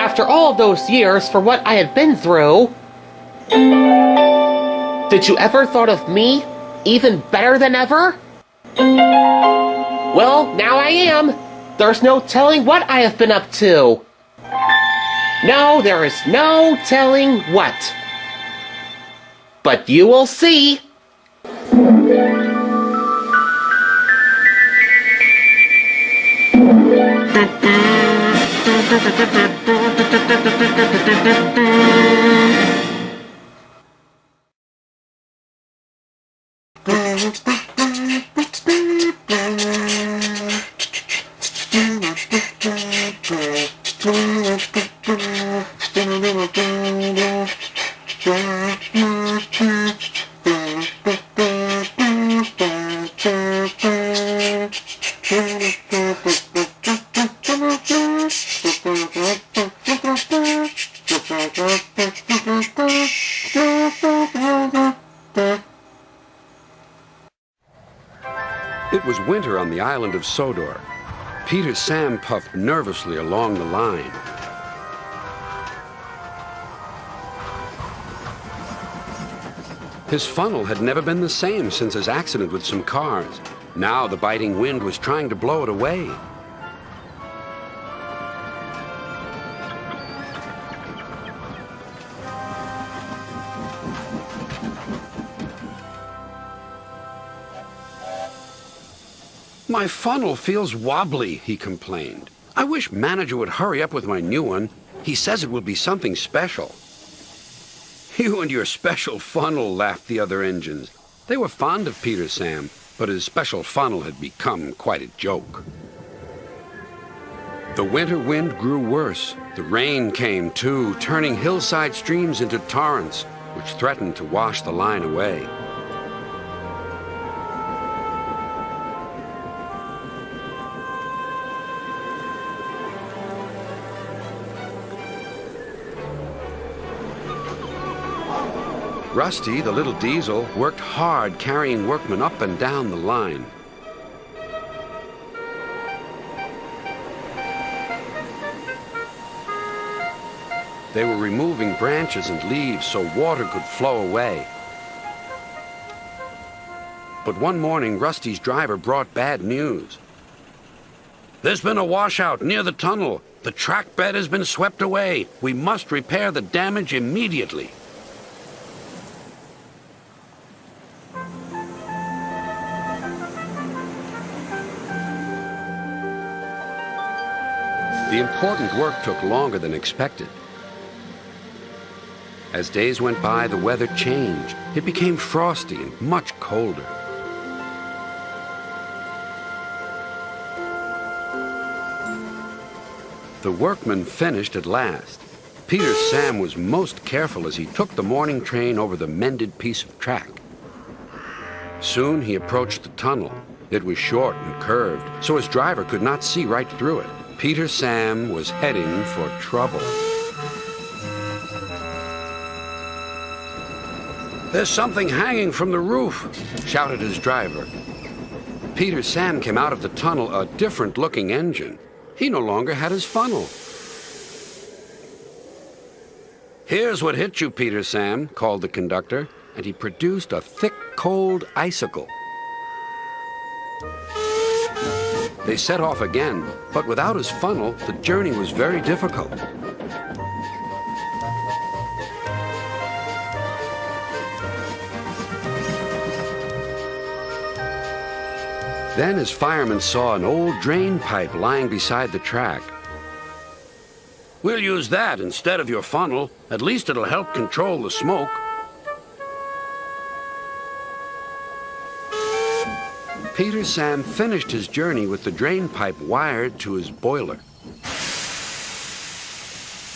after all those years for what I had been through. Did you ever thought of me even better than ever? Well, now I am. There's no telling what I have been up to. No, there is no telling what. But you will see. It was winter on the island of Sodor. Peter Sam puffed nervously along the line. His funnel had never been the same since his accident with some cars. Now the biting wind was trying to blow it away. My funnel feels wobbly, he complained. I wish manager would hurry up with my new one. He says it will be something special. You and your special funnel, laughed the other engines. They were fond of Peter Sam, but his special funnel had become quite a joke. The winter wind grew worse. The rain came too, turning hillside streams into torrents, which threatened to wash the line away. Rusty, the little diesel, worked hard carrying workmen up and down the line. They were removing branches and leaves so water could flow away. But one morning, Rusty's driver brought bad news. There's been a washout near the tunnel. The track bed has been swept away. We must repair the damage immediately. The important work took longer than expected. As days went by, the weather changed. It became frosty and much colder. The workmen finished at last. Peter Sam was most careful as he took the morning train over the mended piece of track. Soon he approached the tunnel. It was short and curved, so his driver could not see right through it. Peter Sam was heading for trouble. There's something hanging from the roof, shouted his driver. Peter Sam came out of the tunnel a different-looking engine. He no longer had his funnel. Here's what hit you, Peter Sam, called the conductor, and he produced a thick, cold icicle. They set off again, but without his funnel, the journey was very difficult. Then his fireman saw an old drain pipe lying beside the track. We'll use that instead of your funnel. At least it'll help control the smoke. Peter Sam finished his journey with the drain pipe wired to his boiler.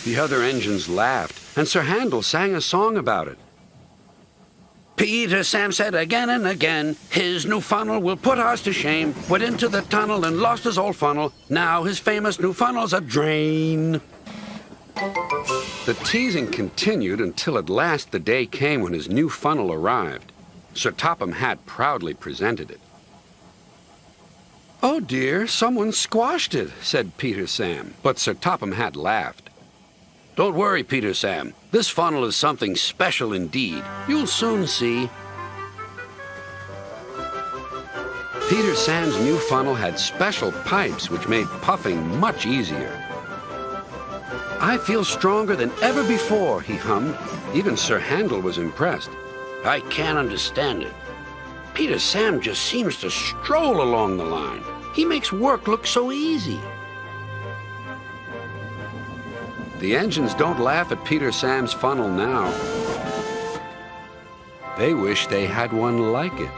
The other engines laughed, and Sir Handel sang a song about it. Peter Sam said again and again, his new funnel will put ours to shame. Went into the tunnel and lost his old funnel. Now his famous new funnel's a drain. The teasing continued until at last the day came when his new funnel arrived. Sir Topham Hatt proudly presented it. Oh dear, someone squashed it, said Peter Sam, but Sir Topham Hatt laughed. Don't worry, Peter Sam. This funnel is something special indeed. You'll soon see. Peter Sam's new funnel had special pipes which made puffing much easier. I feel stronger than ever before, he hummed. Even Sir Handel was impressed. I can't understand it. Peter Sam just seems to stroll along the line. He makes work look so easy. The engines don't laugh at Peter Sam's funnel now. They wish they had one like it.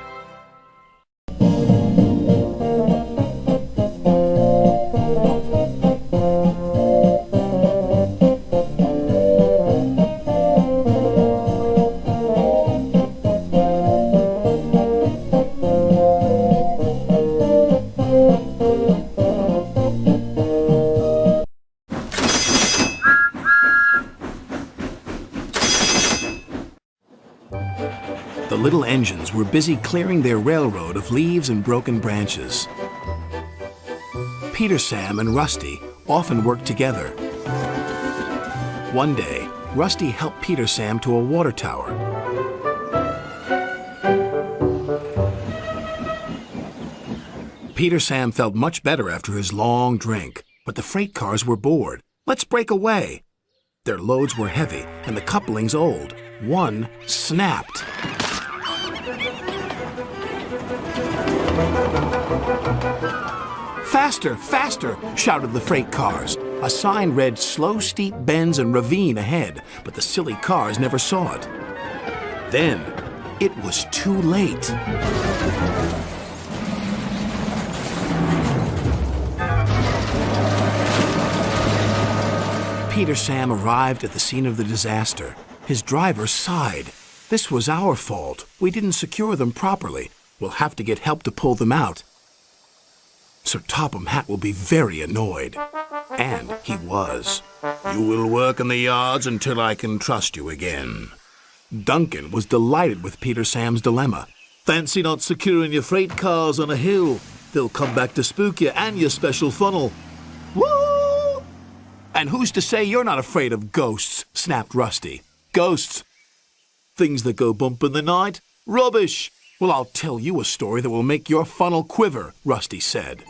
The little engines were busy clearing their railroad of leaves and broken branches. Peter Sam and Rusty often worked together. One day, Rusty helped Peter Sam to a water tower. Peter Sam felt much better after his long drink, but the freight cars were bored. Let's break away. Their loads were heavy and the couplings old. One snapped. Faster, faster, shouted the freight cars. A sign read slow steep bends and ravine ahead, but the silly cars never saw it. Then it was too late. Peter Sam arrived at the scene of the disaster. His driver sighed. This was our fault. We didn't secure them properly. We'll have to get help to pull them out. Sir Topham Hatt will be very annoyed. And he was. You will work in the yards until I can trust you again. Duncan was delighted with Peter Sam's dilemma. Fancy not securing your freight cars on a hill. They'll come back to spook you and your special funnel. Woo! And who's to say you're not afraid of ghosts? Snapped Rusty. Ghosts? Things that go bump in the night? Rubbish! Well, I'll tell you a story that will make your funnel quiver, Rusty said.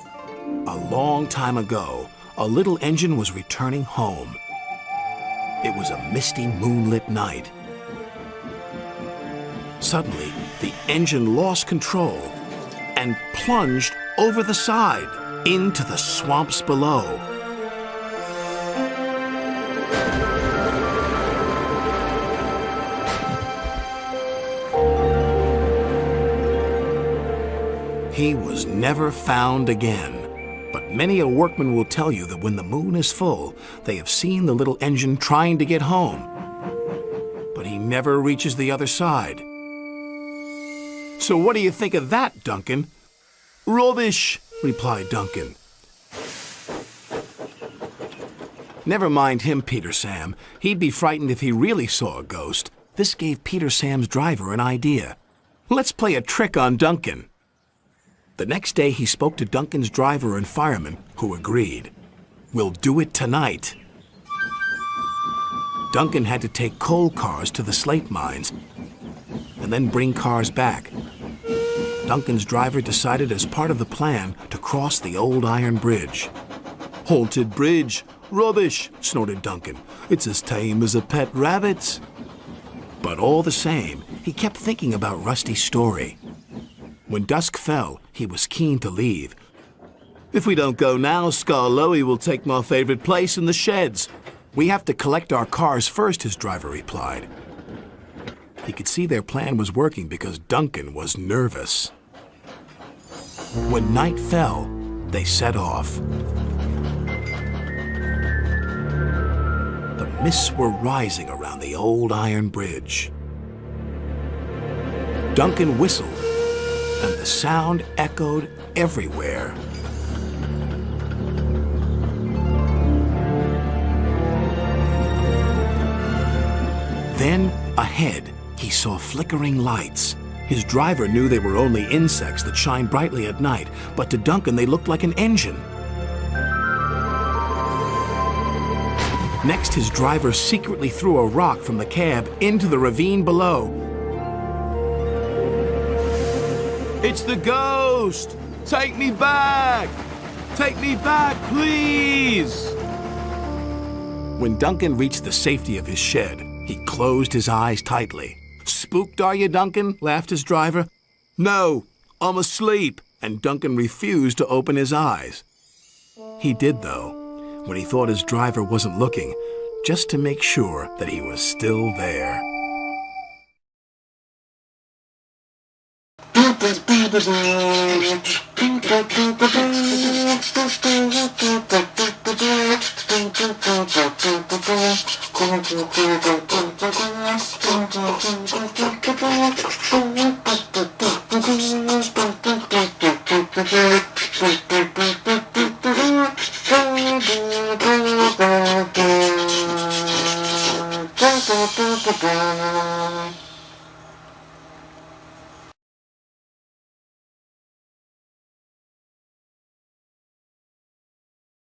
A long time ago, a little engine was returning home. It was a misty, moonlit night. Suddenly, the engine lost control and plunged over the side into the swamps below. He was never found again. But many a workman will tell you that when the moon is full, they have seen the little engine trying to get home. But he never reaches the other side. So what do you think of that, Duncan? Rubbish, replied Duncan. Never mind him, Peter Sam. He'd be frightened if he really saw a ghost. This gave Peter Sam's driver an idea. Let's play a trick on Duncan. The next day, he spoke to Duncan's driver and fireman, who agreed. We'll do it tonight. Duncan had to take coal cars to the slate mines and then bring cars back. Duncan's driver decided as part of the plan to cross the old iron bridge. Haunted bridge. Rubbish, snorted Duncan. It's as tame as a pet rabbit. But all the same, he kept thinking about Rusty's story. When dusk fell, he was keen to leave. If we don't go now, Skarloey will take my favorite place in the sheds. We have to collect our cars first, his driver replied. He could see their plan was working because Duncan was nervous. When night fell, they set off. The mists were rising around the old iron bridge. Duncan whistled, and the sound echoed everywhere. Then, ahead, he saw flickering lights. His driver knew they were only insects that shine brightly at night, but to Duncan they looked like an engine. Next, his driver secretly threw a rock from the cab into the ravine below. It's the ghost! Take me back! Take me back, please! When Duncan reached the safety of his shed, he closed his eyes tightly. Spooked, are you, Duncan? Laughed his driver. No, I'm asleep. And Duncan refused to open his eyes. He did, though, when he thought his driver wasn't looking, just to make sure that he was still there.